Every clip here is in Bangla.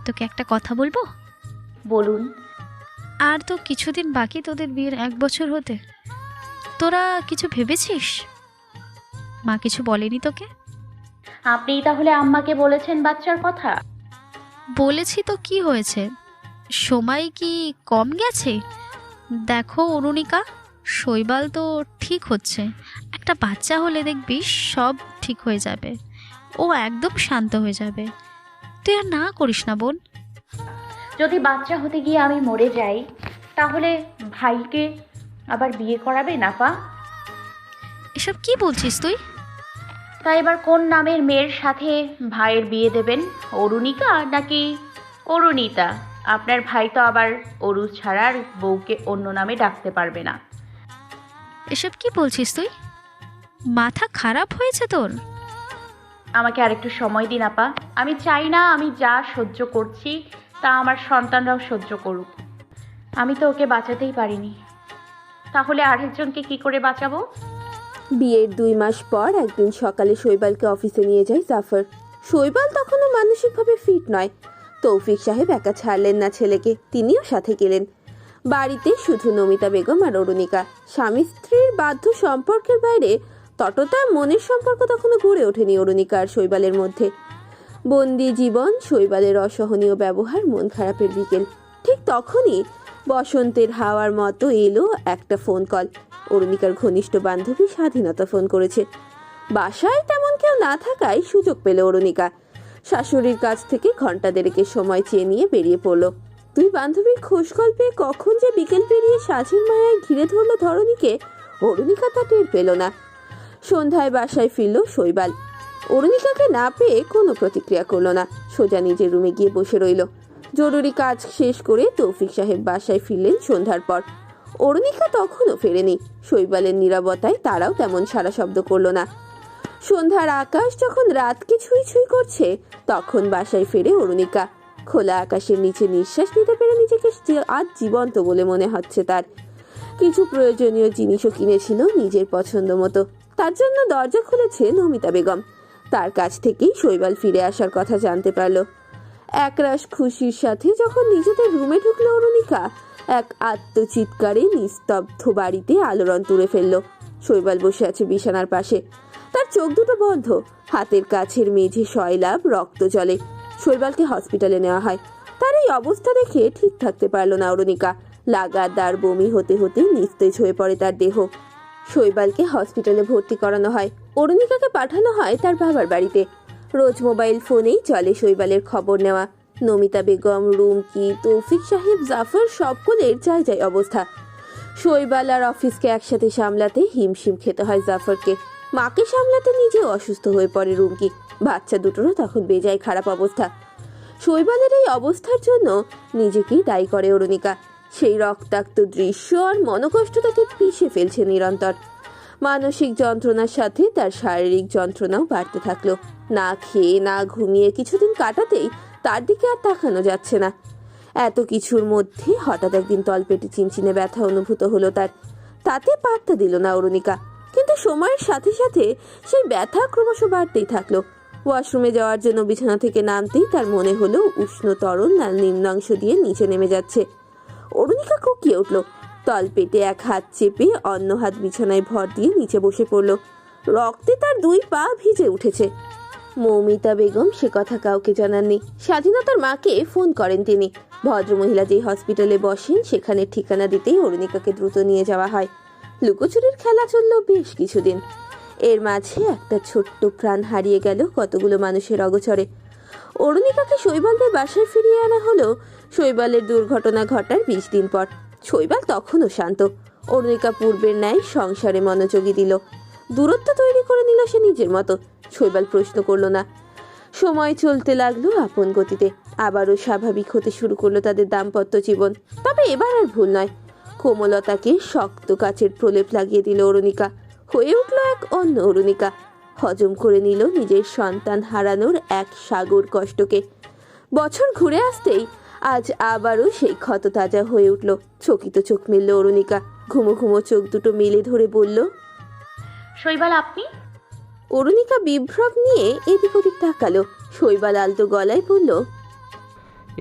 তোকে একটা কথা বলবো? বলুন। আর তো কিছুদিন বাকি তোদের বিয়ের 1 বছর হতে। তোরা কিছু ভেবেছিস? মা কিছু বলেনি তোকে? আপনি তাহলে আম্মাকে বলেছেন বাচ্চার কথা? বলেছি তো, কি হয়েছে? সময় কি কম গেছে? দেখো অরুণিকা, শৈবাল তো ঠিক হচ্ছে। একটা বাচ্চা হলে দেখবি সব ঠিক হয়ে যাবে। ও একদম শান্ত হয়ে যাবে। তুই আর না করিস না বোন। যদি বাচ্চা হতে গিয়ে আমি মরে যাই, তাহলে ভাইকে আবার বিয়ে করাবে নাপা? এসব কি বলছিস তুই? তাই এবার কোন নামের মেয়ের সাথে ভাইয়ের বিয়ে দেবেন? অরুণিকা নাকি অরুণিতা? আপনার ভাই তো আবার অরু ছাড়ার বউকে অন্য নামে ডাকতে পারবে না। এসব কি বলছিস তুই? মাথা খারাপ হয়েছে তোর? আমাকে আরেকটু সময় দিন আপা। আমি চাই না আমি যা সহ্য করছি তা আমার সন্তানরাও সহ্য করুক। আমি তো ওকে বাঁচাতেই পারিনি, তাহলে আরেকজনকে কি করে বাঁচাবো? বিয়ের 2 মাস পর একদিন সকালে শৈবালকে অফিসে নিয়ে যায় জাফর। শৈবাল তখনও মানসিকভাবে ফিট নয়। তৌফিক সাহেব একা ছাড়লেন না ছেলেকে, তিনিও সাথে গেলেন। বাড়িতে শুধু নমিতা বেগম আর অরুণিকা। স্বামী স্ত্রীর বাধ্য সম্পর্কের বাইরে ততটা মনের সম্পর্ক তখনও গড়ে ওঠেনি অরুণিকা আর শৈবালের মধ্যে। বন্দি জীবন, শৈবালের অসহনীয় ব্যবহার, মন খারাপের বিকেল। ঠিক তখনই বসন্তের হাওয়ার মতো এলো একটা ফোন কল। অরুণিকার ঘনিষ্ঠ বান্ধবী স্বাধীনতা ফোন করেছে। বাসায় তেমন কেউ না থাকায় সুযোগ পেল অরুণিকা। শাশুড়ির কাছ থেকে ঘন্টা দেড়েকের সময় চেয়ে নিয়ে বেরিয়ে পড়ল। দুই বান্ধবীর খোঁজখল পেয়ে কখন যে বিকেল পেরিয়ে সাজের মায়ায় ঘিরে ধরল ধরণীকে, অরুণিকা তা টের পেল না। সন্ধ্যায় বাসায় ফিরল শৈবাল। অরুণিকাকে না পেয়ে কোনো প্রতিক্রিয়া করলো না, সোজা নিজের রুমে গিয়ে বসে রইল। জরুরি কাজ শেষ করে তৌফিক সাহেব বাসায় ফিরলেন সন্ধ্যার পর। অরুণিকা তখনও ফেরেনি। শৈবালের নীরবতায় তারাও তেমন সারা শব্দ করলো না। সন্ধ্যার আকাশ যখন রাতকে ছুঁই ছুঁই করছে, তখন বাসায় ফেরে অরুণিকা। খোলা আকাশের নিচে নিঃশ্বাস নিতে পেরে নিজেকে আজ জীবন্ত বলে মনে হচ্ছে তার। কিছু প্রয়োজনীয় জিনিসও কিনেছিল নিজের পছন্দ মতো। তার জন্য দরজা খুলেছে নমিতা বেগম। তার কাছ থেকেই শৈবাল ফিরে আসার কথা জানতে পারল। একরাশ খুশির সাথে যখন নিজেদের রুমে ঢুকলো অরুণিকা, এক আত্মচিৎকারে নিস্তব্ধ বাড়িতে আলোড়ন তুলে ফেলল। শৈবাল বসে আছে বিছানার পাশে, তার চোখ দুটো বন্ধ, হাতের কাছের মেঝে সয়লাভ, রক্ত জলে। শৈবালকে হসপিটালে নেওয়া হয়। তার এই অবস্থা দেখে ঠিক থাকতে পারল না অরুণিকা। লাগাতার বমি হতে হতে নিস্তেজ হয়ে পড়ে তার দেহ। শৈবালকে হসপিটালে ভর্তি করানো হয়। অরুণিকাকে পাঠানো হয় তার বাবার বাড়িতে। রোজ মোবাইল ফোনেই চলে শৈবালের খবর নেওয়া। নমিতা বেগম, রুমকি, তৌফিক সাহেব, জাফর সকলের যাই যাই অবস্থা। শৈবাল আর অফিসকে একসাথে সামলাতে হিমশিম খেতে হয় জাফরকে। মাকে সামলাতে নিজেও অসুস্থ হয়ে পড়ে রুমকি। বাচ্চা দুটোরও তখন বেজায় খারাপ অবস্থা। শৈবালের এই অবস্থার জন্য নিজেকেই দায়ী করে অরুণিকা। সেই রক্তাক্ত দৃশ্য আর মনোকষ্ট তাকে পিষে ফেলছে নিরন্তর। মানসিক যন্ত্রণার সাথে তার শারীরিক যন্ত্রণাও বাড়তে থাকলো। না খেয়ে না ঘুমিয়ে কিছুদিন কাটাতেই তার দিকে আর তাকানো যাচ্ছে না। এত কিছুর মধ্যে হঠাৎ একদিন তলপেটে চিনচিনে ব্যথা অনুভূত হলো তার। তাতে পাত্তা দিল না অরুণিকা, কিন্তু সময়ের সাথে সাথে সেই ব্যথা ক্রমশ বাড়তেই থাকলো। ওয়াশরুমে যাওয়ার জন্য বিছানা থেকে নামতেই তার মনে হলো উষ্ণ তরল লাল নিম্নাংশ দিয়ে নিচে নেমে যাচ্ছে। অরুণিকা কুকিয়ে উঠল। তলপেটে এক হাত চেপে অন্য হাত বিছানায় ভর দিয়ে নিচে বসে পড়ল। রক্তে তার 2 পা ভিজে উঠেছে। মৌমিতা বেগম সে কথা কাউকে জানাননি। স্বাধীনতার মাকে ফোন করেন তিনি। ভদ্রমহিলা যে হসপিটালে বসেন সেখানে ঠিকানা দিতেই অরুণিকাকে দ্রুত নিয়ে যাওয়া হয়। লুকোচুরির খেলা চলল বেশ কিছুদিন। এর মাঝে একটা ছোট্ট প্রাণ হারিয়ে গেল কতগুলো মানুষের অগোচরে। অরুণিকাকে শৈবালদের বাসায় ফিরিয়ে আনা হলো শৈবালের দুর্ঘটনা ঘটার 20 দিন পর। শৈবাল তখনও শান্ত। অরুণিকা পূর্বের ন্যায় সংসারে মনোযোগী দিল। দূরত্ব তৈরি করে নিল সে নিজের মতো। শৈবাল প্রশ্ন করল না। সময় চলতে লাগলো আপন গতিতে। আবারও স্বাভাবিক হতে শুরু করলো তাদের দাম্পত্য জীবন। তবে এবার আর ভুল নয়। কোমলতাকে শক্ত কাচের প্রলেপ লাগিয়ে দিল অরুণিকা। হয়ে উঠল এক অন্য অরুণিকা। হজম করে নিল নিজের সন্তান হারানোর এক সাগর কষ্টকে। বছর ঘুরে আসতেই আজ আবারও সেই ক্ষত তাজা হয়ে উঠল। চকিত চোখ মেলল অরুণিকা। ঘুমো ঘুমো চোখ দুটো মেলে ধরে বলল, শৈবাল আপনি? অরুণিকা বিভ্রম নিয়ে এদিক ওদিক তাকালো। শৈবাল আলতো গলায় বলল,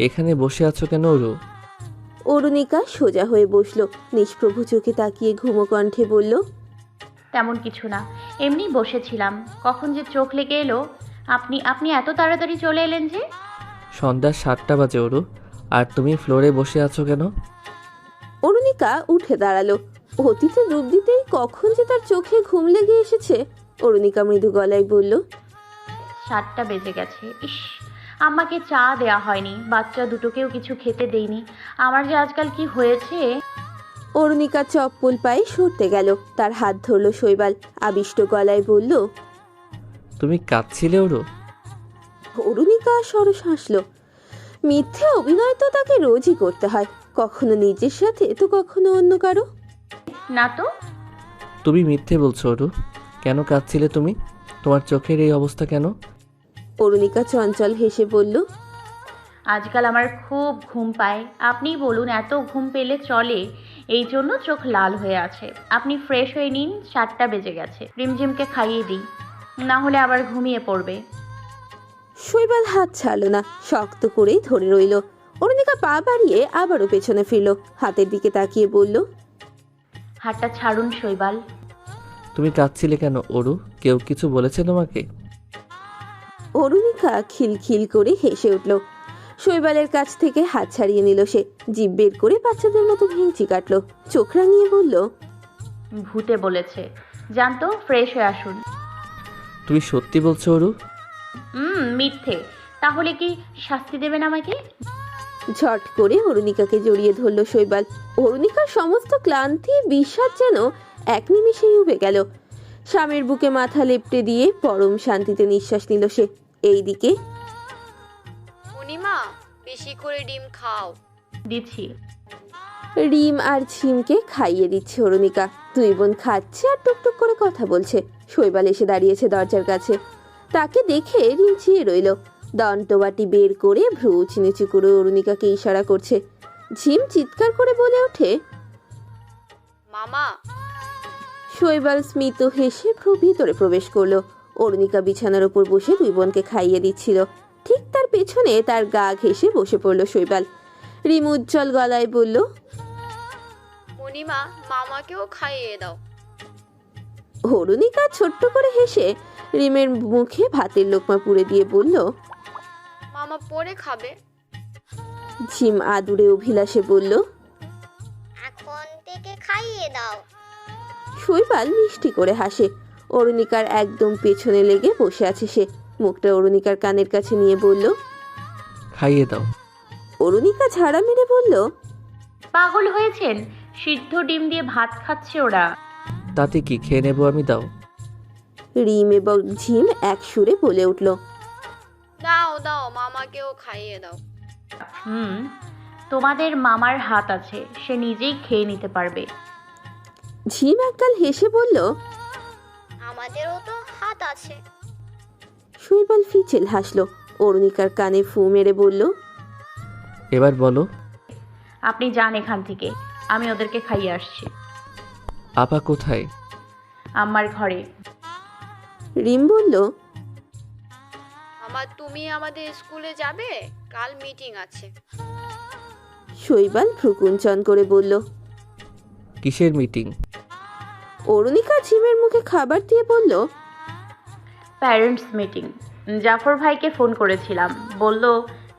এখানে বসে আছো কেন ওরু? অরুণিকা সোজা হয়ে বসলো। নিষ্প্রভ চোখে তাকিয়ে ঘুমো কণ্ঠে বলল, তেমন কিছু না, এমনি বসেছিলাম। কখন যে চোখ লেগে এলো। আপনি আপনি এত তাড়াতাড়ি চলে এলেন যে? সন্ধ্যা 7টা বাজে ওরু, আর তুমি ফ্লোরে বসে আছো কেন? অরুণিকা উঠে দাঁড়ালো। অতীতে রূপ দিতেই কখন যে তার চোখে ঘুম লেগে এসেছে। অরুণিকা মৃদু গলায় বলল, 7টা বেজে গেছে। ইস, আম্মাকে চা দেয়া হয়নি, বাচ্চা দুটোকেও কিছু খেতে দেইনি। আমার যে আজকাল কি হয়েছে। অরুণিকা চপ্পল পায়ে সরতে গেল। তার হাত ধরলো শৈবাল। আবিষ্ট গলায় বলল, তুমি কাঁদছিলে ওরু? অরুণিকা সরস হাসল। মিথ্যে অভিনয় তো তাকে রোজই করতে হয়, কখনো নিজের সাথে তো কখনো অন্য কারো। না তো। তুমি মিথ্যে বলছো ওরু। কেন কাঁদছিলে তুমি? তোমার চোখের এই অবস্থা কেন? অরুণিকা চঞ্চল হেসে বলল, আজকাল আমার খুব ঘুম পায়। আপনিই বলুন, এত ঘুম পেলে চলে? এই জন্য চোখ লাল হয়ে আছে। আপনি ফ্রেশ হয়ে নিন, 7টা বেজে গেছে। রিমঝিমকে খাইয়ে দিই, না হলে আবার ঘুমিয়ে পড়বে। শৈবাল হাত ছাড়ল না, শক্ত করেই ধরে রইল। অরুণিকা পা বাড়িয়ে আবারও পেছনে ফিরল। হাতের দিকে তাকিয়ে বলল, হাতটা ছাড়ুন শৈবাল। তুমি কাঁদছিলে কেন ওরু? কেউ কিছু বলেছে তোমাকে? অরুণিকা খিলখিল করে হেসে উঠল। শৈবালের কাছ থেকে হাত ছাড়িয়ে নিল সে। জিভ বের করে বাচ্চাদের মতো ভেঙচি কাটলো। চোখ রাঙিয়ে বলল, ভূতে বলেছে। জানতো, ফ্রেশ হয়ে আসুন। তুমি সত্যি বলছো ওরু? মিথ্যে। তাহলে কি শাস্তি দেবেন আমাকে? ঝট করে অরুণিকাকে জড়িয়ে ধরল শৈবাল। অরুণিকার সমস্ত ক্লান্তি বিষাদ যেন এক নিমিষেই উবে গেল। স্বামীর বুকে মাথা লেপ্টে দিয়ে পরম শান্তিতে নিঃশ্বাস নিল সে। এইদিকে পূর্ণিমা, বেশি করে ডিম খাও। দিচ্ছি। রিম আর ঝিমকে খাইয়ে দিচ্ছে অরুণিকা। দুই বোন খাচ্ছে আর টুকটুক করে কথা বলছে। শৈবাল এসে দাঁড়িয়েছে দরজার কাছে। তাকে দেখে রিম চেয়ে রইল। দন্তবাটি বের করে ভ্রু নিচু করে অরুণিকাকে ইশারা করছে। ঝিম চিৎকার করে বলে ওঠে, মামা। শৈবাল স্মিত হেসে ভিতরে প্রবেশ করলো। অরুণিকা বিছানার ওপর বসে দুই বোনকে খাইয়ে দিচ্ছিল। ঠিক তার পেছনে তার গা ঘেঁষে বসে পড়ল শৈবাল। রিম উজ্জ্বল গলায় বলল, পূর্ণিমা, মামাকেও খাইয়ে দাও। অরুণিকা ছোট্ট করে হেসে রিমের মুখে ভাতের লোকমা পুরে দিয়ে বলল, মামা পরে খাবে। ঝিম আদুরে অভিলাষে বলল, এখন থেকে খাইয়ে দাও। শৈবাল মিষ্টি করে হাসে। অরুণিকার একদম পেছনে লেগে বসে আছে সে। মুখটা অরুণিকার কানের কাছে নিয়ে বলল, খাইয়ে দাও। অরুণিকা ঝাড়া মেরে বলল, পাগল হয়েছেন? সিদ্ধ ডিম দিয়ে ভাত খাচ্ছে ওরা। তাতে কি, খেয়ে নেবো আমি, দাও। রিম এবং ঝিম এক সুরে বলে উঠল, দাও দাও, মামাকেও খাইয়ে দাও। তোমাদের মামার হাত আছে, সে নিজেই খেয়ে নিতে পারবে। ঝিম একগাল হেসে বলল, আমাদেরও তো হাত আছে। শৈবাল ফিচেল হাসলো। অরুণিকার কানে ফু মেরে বলল, এবার বলো। আপনি যান এখান থেকে, আমি ওদেরকে খাইয়ে আসছি। আপা কোথায়? আমার ঘরে। রিম বলল, মামা, তুমি আমাদের স্কুলে যাবে? কাল মিটিং আছে। শৈবাল ভ্রুকুঞ্চন করে বলল, কিসের মিটিং? অরুণিকা ঝিমের মুখে খাবার দিয়ে বলল, প্যারেন্টস মিটিং। জাফর ভাইকে ফোন করেছিলাম, বলল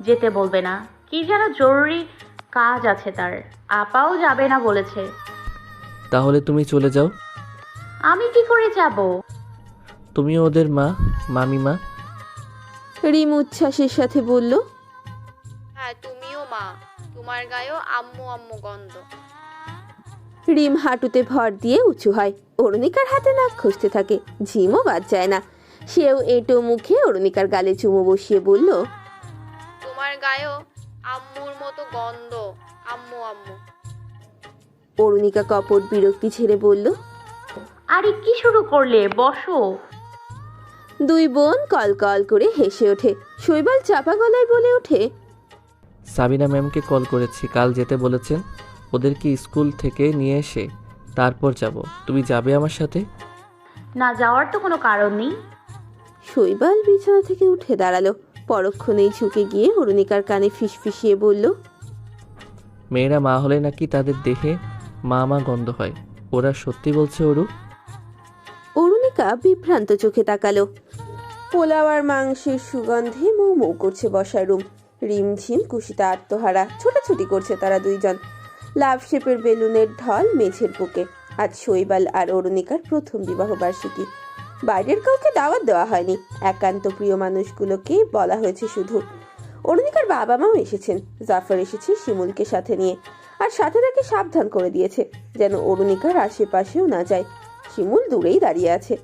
যেতে বলবে না। কি যেন জরুরি কাজ আছে তার। আপাও যাবে না বলেছে। তাহলে তুমি চলে যাও। আমি কি করে যাব? তুমি ওদের মা, মামিমা। রিম উচ্ছ্বাসের সাথে বলল, হ্যাঁ, তুমিও মা। তোমার গায়েও আম্মু আম্মু গন্ধ। রিম হাঁটুতে ভর দিয়ে উঁচু হয়। অরুণিকার হাতে নাক খসতে থাকে। ঝিমও বাদ যায় না। সেও এঁটো মুখে অরুণিকার গালে চুমু বসিয়ে বলল, তোমার গায়েও আম্মুর মতো গন্ধ। আম্মু আম্মু। অরুণিকা কপট বিরক্তি ছেড়ে বলল, আরে কি শুরু করলে? বসো। দুই বোন কল কল করে হেসে ওঠে। শৈবাল চাপা গলায় বলে ওঠে, সাবিনা ম্যামকে কল করেছি, কাল যেতে বলেছেন। ওদেরকে স্কুল থেকে নিয়ে এসে তারপর যাব। তুমি যাবে আমার সাথে? না যাওয়ার তো কোনো কারণ নেই। শৈবাল বিছানা থেকে উঠে দাঁড়ালো। পরক্ষণেই ঝুঁকে গিয়ে অরুণিকার কানে ফিসফিসিয়ে বলল, মেয়েরা মা হলে নাকি তাদের দেহে মা মা গন্ধ হয়। ওরা সত্যি বলছে অরু? অরুণিকা বিভ্রান্ত চোখে তাকালো। পোলাও আর মাংসের সুগন্ধে মৌ মৌ করছে বসার রুম। রিমঝিম কুশিতে আত্মহারা ছোটাছুটি করছে তারা দুইজন। লাভ শেপের বেলুনের ঢল মেঝের বুকে। আজ শৈবাল আর অরুণিকার প্রথম বিবাহ বার্ষিকী। বাইরের কাউকে দাওয়াত দেওয়া হয়নি, একান্ত প্রিয় মানুষগুলোকে বলা হয়েছে শুধু। অরুণিকার বাবা মাও এসেছেন, জাফর এসেছে শিমুলকে সাথে নিয়ে, আর সাথে তাকে সাবধান করে দিয়েছে যেন অরুণিকার আশেপাশেও না যায়। শিমুল দূরেই দাঁড়িয়ে আছে।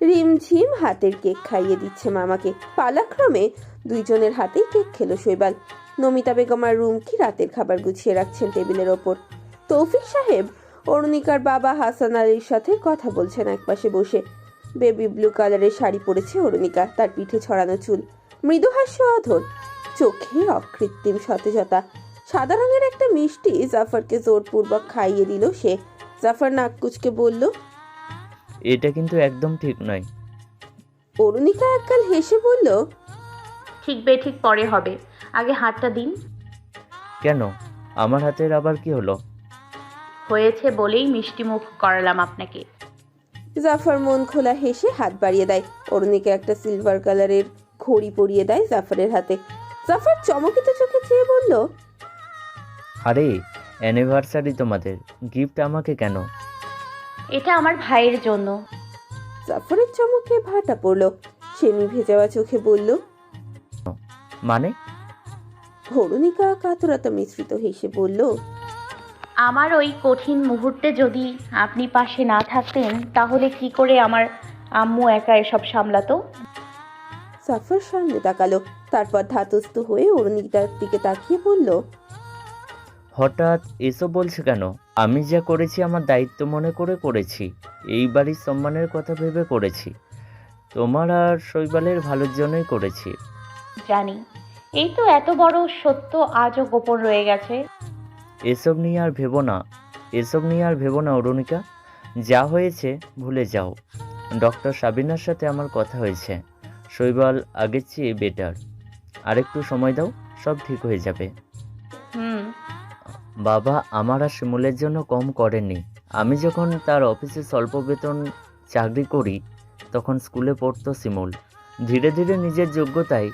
রিমঝিম হাতের কেক খাইয়ে দিচ্ছে মামাকে। পালাক্রমে দুইজনের হাতেই কেক খেলো শৈবাল। নমিতা বেগম আর রুমকি রাতের খাবার গুছিয়ে রাখছেন টেবিলের ওপর। তৌফিক সাহেব অরুণিকার বাবা হাসান আলীর সাথে কথা বলছেন একপাশে বসে। বেবি ব্লু কালারের শাড়ি পরেছে অরুণিকা, তার পিঠে ছড়ানো চুল, মৃদু হাস্য অধর, চোখে অকৃত্রিম সতেজতা। সাদা রঙের একটা মিষ্টি জাফরকে জোরপূর্বক খাইয়ে দিল সে। জাফর নাক কুচকে বলল, এটা কিন্তু একদম ঠিক নয়। অরুণিকা একগাল হেসে বলল, ঠিক বেঠিক পরে হবে, আগে হাতটা দিন। কেন? আমার হাতের আবার কি হলো? হয়েছে বলেই মিষ্টি মুখ করালাম আপনাকে। জাফর মন খোলা হেসে হাত বাড়িয়ে দেয়। অরুণিকা একটা সিলভার কালারের ঘড়ি পরিয়ে দেয় জাফরের হাতে। জাফর চমকিত চোখে চেয়ে বলল, আরে অ্যানিভার্সারি তোমাদের, গিফট আমাকে কেন? এটা আমার ভাইয়ের জন্য। জাফরের চমকে ভাটা পড়ল। সে নিভে যাওয়া চোখে বলল, মানে? অরুণিকা কাতরতা মিশ্রিত হেসে বলল, আমার ওই কঠিন মুহূর্তে যদি আপনি পাশে না থাকতেন তাহলে কি করে আমার আম্মু একা এসব সামলাতো। জাফর সামনে তাকালো, তারপর ধাতস্থ হয়ে অরুণিকার দিকে তাকিয়ে বলল, হঠাৎ এসব বলছে কেন? আমি যা করেছি আমার দায়িত্ব মনে করে করেছি, এই বাড়ির সম্মানের কথা ভেবে করেছি, তোমার আর শৈবালের ভালোর জন্যই করেছি। জানি, এই তো এত বড় সত্য আজও গোপন রয়ে গেছে। এসব নিয়ে আর ভেবো না, এসব নিয়ে আর ভেবো না অরুণিকা, যা হয়েছে ভুলে যাও। ডক্টর সাবিনার সাথে আমার কথা হয়েছে, শৈবাল আগের চেয়ে বেটার। আরেকটু সময় দাও, সব ঠিক হয়ে যাবে। হুম। বাবা আমার আর শিমুলের জন্য কম করেননি। আমি যখন তার অফিসে স্বল্প বেতন চাকরি করি তখন স্কুলে পড়তো শিমুল। ধীরে ধীরে নিজের যোগ্যতায়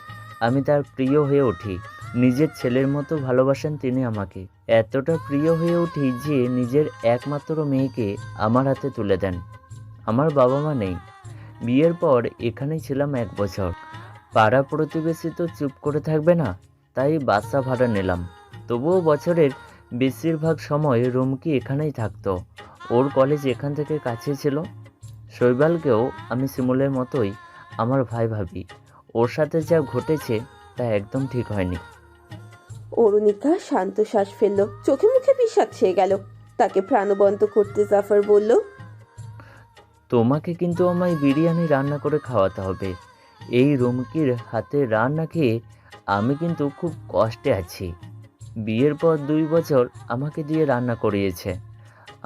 আমি তার প্রিয় হয়ে উঠি। নিজের ছেলের মতো ভালোবাসেন তিনি আমাকে। এতটা প্রিয় হয়ে উঠি যে নিজের একমাত্র মেয়েকে আমার হাতে তুলে দেন। আমার বাবা মা নেই। বিয়ের পর এখানেই ছিলাম 1 বছর। পাড়া প্রতিবেশী তো চুপ করে থাকবে না, তাই বাসা ভাড়া নিলাম। তবুও বছরের বেশিরভাগ সময় রুমকি এখানেই থাকতো। ওর কলেজ এখান থেকে কাছে ছিল। শৈবালকেও আমি শিমুলের মতোই আমার ভাই ভাবি। ওর সাথে যা ঘটেছে তা একদম ঠিক হয়নি। অরুণিকা শান্ত শ্বাস ফেলল, চোখে মুখে বিষাদ ছেয়ে গেল। তাকে প্রাণবন্ত করতে জাফর বলল, তোমাকে কিন্তু আমায় বিরিয়ানি রান্না করে খাওয়াতে হবে। এই রুমকির হাতে রান্না খেয়ে আমি কিন্তু খুব কষ্টে আছি। বিয়ের পর 2 বছর আমাকে দিয়ে রান্না করিয়েছে,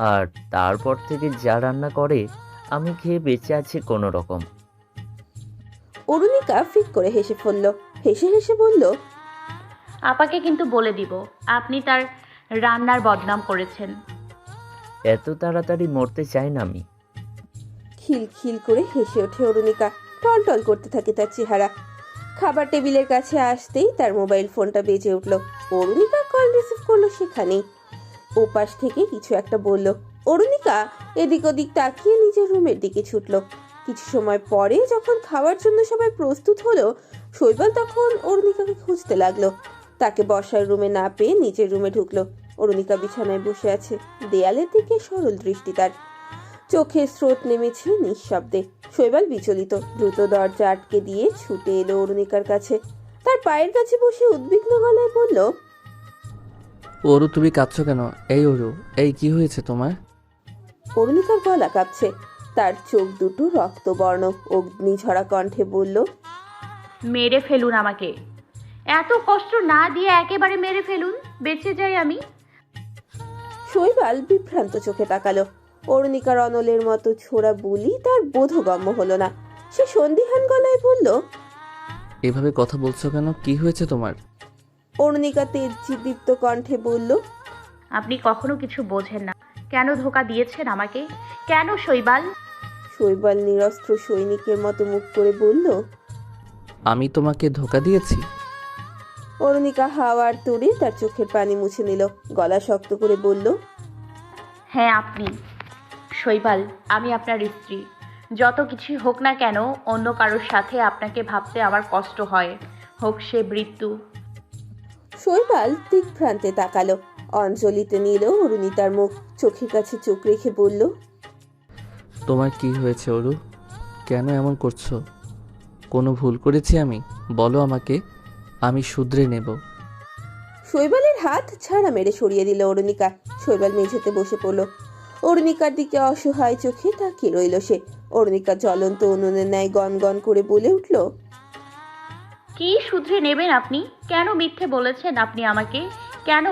আর তারপর থেকে যা রান্না করে আমি খেয়ে বেঁচে আছি কোনো রকম। অরুণিকা ফিক করে হেসে ফেলল। হেসে হেসে বলল, আপাকে কিন্তু বলে দিব আপনি তার রান্নার বদনাম করেছেন। এত তাড়াতাড়ি মরতে চাই না আমি। খিলখিল করে হেসে ওঠে অরুণিকা। টলটল করতে থাকে তার চেহারা। খাবার টেবিলের কাছে আসতেই তার মোবাইল ফোনটা বেজে উঠল। অরুণিকা কল রিসিভ করলো সেখানেই। ওপাশ থেকে কিছু একটা বলল। অরুণিকা এদিক ওদিক তাকিয়ে নিজের রুমের দিকে ছুটল। কিছু সময় পরে যখন খাওয়ার জন্য সবাই প্রস্তুত হলো, শৈবাল তখন অরুণিকাকে খুঁজতে লাগলো। তাকে বসার রুমে না পেয়ে নিজের রুমে ঢুকলো। অরুণিকা বিছানায় বসে আছে, দেয়ালের দিকে সরল দৃষ্টি তার। চোখে স্রোত নেমেছে নিঃশব্দে। শৈবাল বিচলিত, দ্রুত দরজা আটকে দিয়ে ছুটে এলো অরুণিকার কাছে। তার পায়ের কাছে বসে উদ্বিগ্ন গলায় বলল, অরু তুমি কাঁদছো কেন? এই অরু, এই কি হয়েছে তোমার? অরুণিকার গলা কাঁপছে। তার চোখ দুটো রক্তবর্ণ। অগ্নিঝরা কণ্ঠে বলল, মেরে ফেলুন আমাকে, এত কষ্ট না দিয়ে একেবারে মেরে ফেলুন, বেঁচে যাই আমি। শৈবাল বিভ্রান্ত চোখে তাকালো। অরুণিকার অনলের মতো ছোড়া বুলি তার বোধগম্য হলো না। সে সন্দিহান গলায় বলল। এভাবে কথা বলছো কেন? কি হয়েছে তোমার? অরুণিকা তেজদীপ্ত কণ্ঠে বলল। আপনি কখনো কিছু বোঝেন না। কেন ধোকা দিয়েছেন আমাকে? কেন শৈবাল? শৈবাল নিরস্ত্র সৈনিকের মতো মুখ করে বলল। আমি তোমাকে ধোকা দিয়েছি? অরুণিকা হাওয়ার তোড়ে তার চোখের পানি মুছে নিল, গলা শক্ত করে বলল। হ্যাঁ আপনি। শৈবাল, আমি আপনার স্ত্রী। যত কিছুই হোক না কেন, অন্য কারোর সাথে আপনাকে ভাবতে আমার কষ্ট হয়, হোক সে মৃত্যু। শৈবাল দিকভ্রান্তে তাকালো, অঞ্জলিতে নিল অরুণিতার মুখ, চোখের কাছে চোখ রেখে বলল। তোমার কি হয়েছে অরু? কেন এমন করছো? কোনো ভুল করেছি আমি? বলো আমাকে, আমি শুধরে নেব। শৈবালের হাত ছাড়া মেরে সরিয়ে দিল অরুণিকা। শৈবাল মেঝেতে বসে পড়ল। অরুণিকার দিকে অসহায় চোখে তাকিয়ে রইল সে। অরুণিকা জ্বলন্ত উনুনের ন্যায় গনগন করে বলে উঠল। কি শুধরে নেবেন আপনি? কেন মিথ্যে বলেছেন আপনি আমাকে? কেন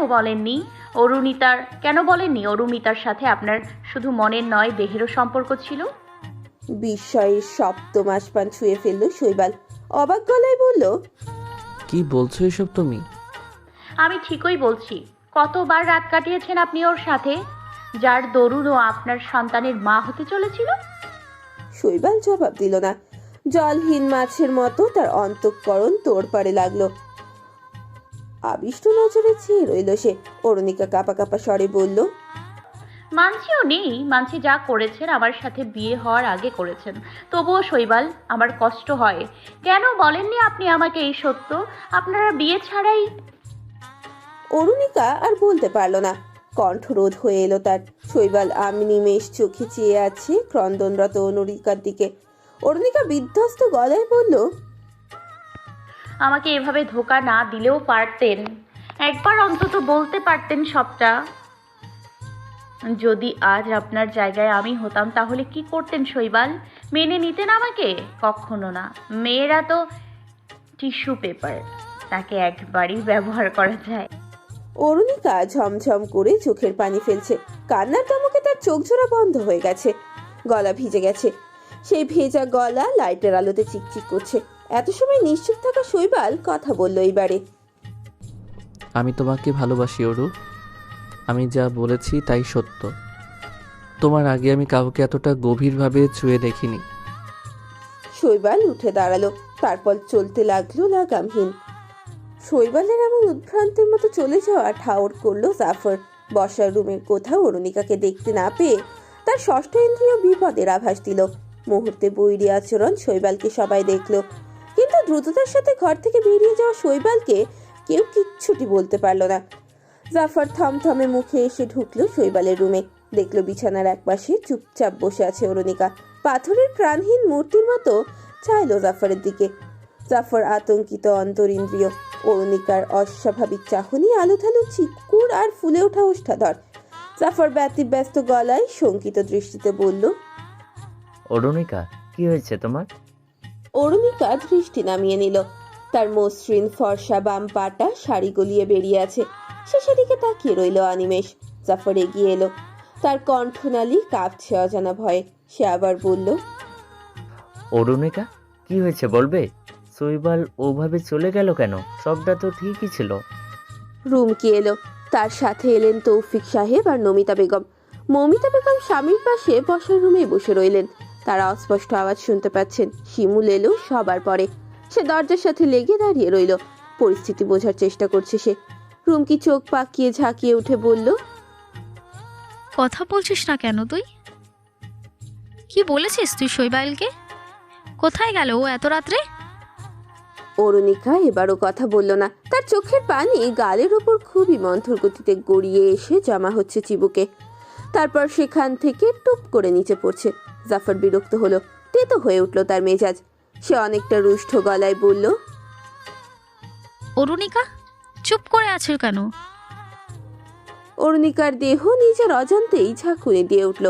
বলেননি অরুমিতার সাথে আপনার শুধু মনের নয়, দেহেরও সম্পর্ক ছিল? বিস্ময়ের সপ্তম আসমান ছুঁয়ে ফেলল শৈবাল, অবাক গলায় বলল। কি বলছো এসব তুমি? আমি ঠিকই বলছি। কতবার রাত কাটিয়েছেন আপনি ওর সাথে, যার দরুন ও আপনার সন্তানের মা হতে চলেছিল? শৈবাল জবাব দিল না। জলহীন মাছের মতো তার অন্তঃকরণ তোড়পাড়ে লাগলো। আবিষ্ট নজরে চেয়ে রইল সে। অরুণিকা কাঁপা কাঁপা স্বরে বলল। মানছি যা করেছেন আমার সাথে বিয়ে হওয়ার আগে করেছেন। তবুও শৈবাল, আমার কষ্ট হয়। কেন বলেননি আপনি আমাকে এই সত্য? আপনারা বিয়ে ছাড়াই। অরুণিকা আর বলতে পারল না, কণ্ঠরোধ হয়ে এলো তার। শৈবাল নিমেষ চোখে চেয়ে আছে ক্রন্দনরত অরুণিকার দিকে। অরুণিকা বিধ্বস্ত গলায় বলল। আমাকে এভাবে ধোকা না দিলেও পারতেন, একবার অন্তত বলতে পারতেন সবটা। যদি আজ আপনার জায়গায় আমি হতাম তাহলে কি করতেন শৈবাল? মেনে নিতেন আমাকে? কখনো না। মেয়েরা তো টিস্যু পেপার, তাকে একবারই ব্যবহার করা যায়। অরুণিকা ঝমঝম করে চোখের পানি ফেলছে। কান্নার ধমকে তার চোখ জোড়া বন্ধ হয়ে গেছে, গলা ভিজে গেছে। সেই ভেজা গলা লাইটের আলোতে চিকচিক করছে। এত সময় নিশ্চুপ থাকা শৈবাল কথা বলল এইবারে। আমি তোমাকে ভালোবাসি অরু। আমি যা বলেছি তাই সত্য। তোমার আগে আমি কাউকে এতটা গভীরভাবে ছুঁয়ে দেখিনি। শৈবাল উঠে দাঁড়ালো, তারপর চলতে লাগলো লাগামহীন। শৈবালের এমন উদ্ভ্রান্তের মতো চলে যাওয়া ঠাউর করলো জাফর। বসার রুমের কোথাও অরুণিকাকে দেখতে না পেয়ে তার ষষ্ঠ ইন্দ্রিয় বিপদের আভাস দিল। মুহূর্তে বৈরী আচরণ শৈবালকে সবাই দেখলো, কিন্তু দ্রুততার সাথে ঘর থেকে বেরিয়ে যাওয়া শৈবালকে কেউ কিচ্ছুটি বলতে পারল না। জাফর থমথমে মুখে এসে ঢুকলো শৈবালের রুমে। দেখলো বিছানার একপাশে চুপচাপ বসে আছে অরুণিকা, পাথরের প্রাণহীন মূর্তির মতো চাইলো জাফরের দিকে। জাফর আতঙ্কিত অন্তরিন্দ্রিয়। অরুণিকার অস্বাভাবিক চাহনি, আলুথালু চিকুর আর ফুলে ওঠা ওষ্ঠাধর। জাফর ব্যতিব্যস্ত গলায় শঙ্কিত দৃষ্টিতে বলল। অরুণিকা, কি হয়েছে তোমার? অরুণিকা দৃষ্টি নামিয়ে নিল। তার মসৃণ ফর্সা বাম পাটা শাড়ি গলিয়ে বেরিয়ে আছে। সে সেদিকে তাকিয়ে রইল অনিমেষ। জাফর এগিয়ে এলো, তার কণ্ঠনালী কাঁপছে অজানা ভয়ে। সে আবার বলল। অরুণিকা, কি হয়েছে বলবে? শৈবাল ওভাবে চলে গেল কেন? সবটা তো ঠিকই ছিল। রুমকি এলো, তার সাথে এলেন তৌফিক সাহেব আর নমিতা বেগম। মমিতা বেগম স্বামীর পাশে বসার রুমে বসে রইলেন। তারা অস্পষ্ট আওয়াজ শুনতে পাচ্ছেন। শিমুল এলো সবার পরে। সে দরজার সাথে লেগে দাঁড়িয়ে রইল, পরিস্থিতি বোঝার চেষ্টা করছে সে। রুমকি চোখ পাকিয়ে ঝাঁকিয়ে উঠে বলল। কথা বলছিস না কেন তুই? কি বলেছিস তুই শৈবালকে? কোথায় গেল ও এত রাত্রে? অরুণিকা এবারও কথা বলল না। তার চোখের পানি গালের ওপর খুবই মন্থর গতিতে গড়িয়ে এসে জমা হচ্ছে চিবুকে, তারপর সেখান থেকে টুপ করে নিচে পড়ছে। জাফর বিরক্ত হলো, তেতো হয়ে উঠল তার মেজাজ। সে অনেকটা রুষ্ট গলায় বলল। অরুণিকা, চুপ করে আছো কেন? অরুণিকার দেহ নিজের অজান্তেই ঝাঁকুনি দিয়ে উঠল।